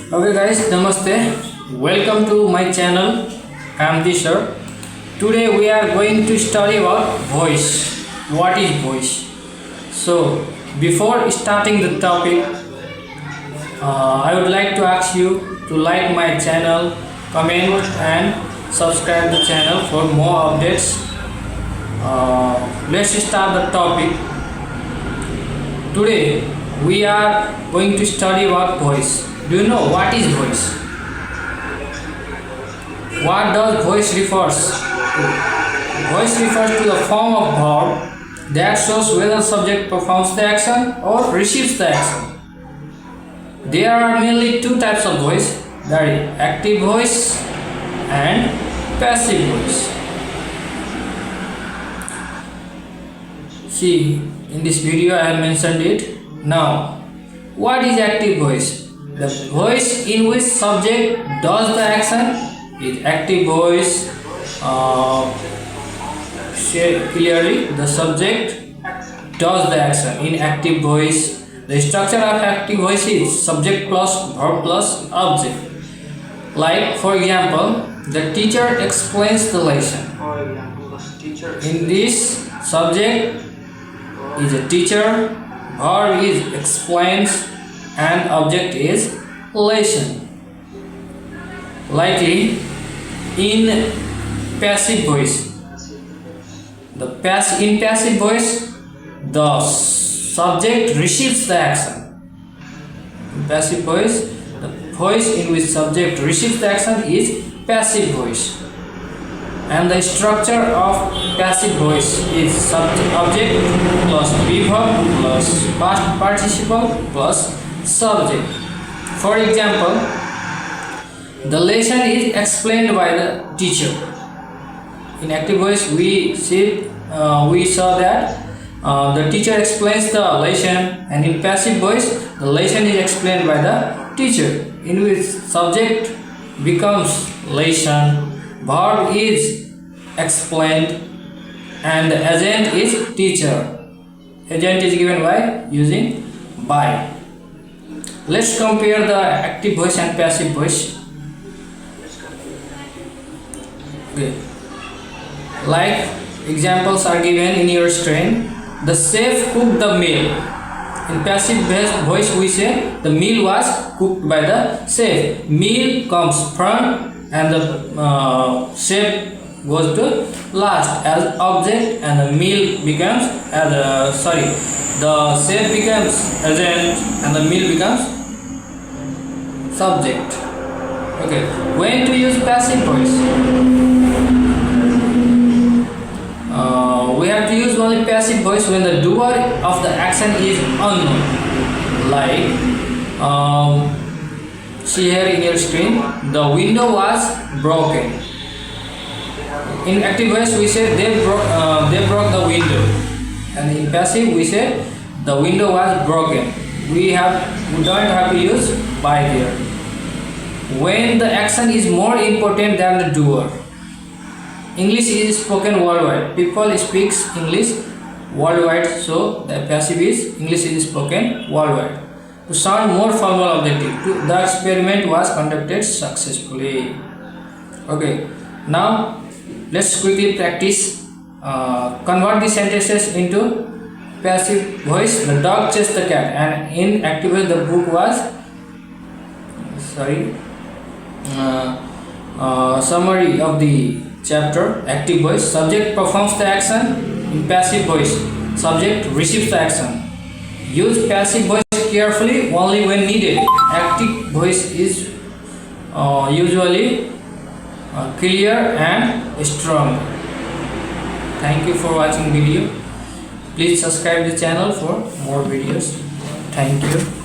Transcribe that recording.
Okay guys, namaste. Welcome to my channel, Kamati sir. Today we are going to study about voice. What is voice? So before starting the topic, I would like to ask you to like my channel, comment and subscribe the channel for more updates. Let's start the topic. Today we are going to study about voice. Do you know what is voice? What does voice refers to? Voice refers to the form of verb that shows whether subject performs the action or receives the action. There are mainly two types of voice, that is active voice and passive voice. See, in this video I have mentioned it. Now, what is active voice? The voice in which subject does the action is active voice. Clearly, the subject does the action in active voice. The structure of active voice is subject plus verb plus object. Like, for example, the teacher explains the lesson. In this, subject is a teacher, verb is explains, and object is lesson. Likely, in passive voice, in passive voice, the subject receives the action. In passive voice, the voice in which subject receives the action is passive voice. And the structure of passive voice is object plus verb plus past participle plus subject. For example, the lesson is explained by the teacher. In active voice, we saw that the teacher explains the lesson, and in passive voice, the lesson is explained by the teacher, in which subject becomes lesson, verb is explained, and the agent is teacher. Agent is given by using by. Let's compare the active voice and passive voice. Okay. Like examples are given in your screen. The chef cooked the meal. In passive voice we say the meal was cooked by the chef. Meal comes front and the chef goes to last as object, and the meal becomes the chef becomes agent and the meal becomes subject. Okay, when to use passive voice? We have to use only passive voice when the doer of the action is unknown. Like, see here in your screen, the window was broken. In active voice we say they broke the window, and in passive we say the window was broken. We don't have to use by there. When the action is more important than the doer. English is spoken worldwide. People speak English worldwide, so the passive is English is spoken worldwide. To sound more formal objective, the experiment was conducted successfully. Okay, now let's quickly practice. Convert the sentences into passive voice. The dog chased the cat, and in active voice the book was summary of the chapter. Active voice, subject performs the action. In passive voice, subject receives the action. Use passive voice carefully only when needed. Active voice is usually clear and strong. Thank you for watching video. Please subscribe the channel for more videos. Thank you.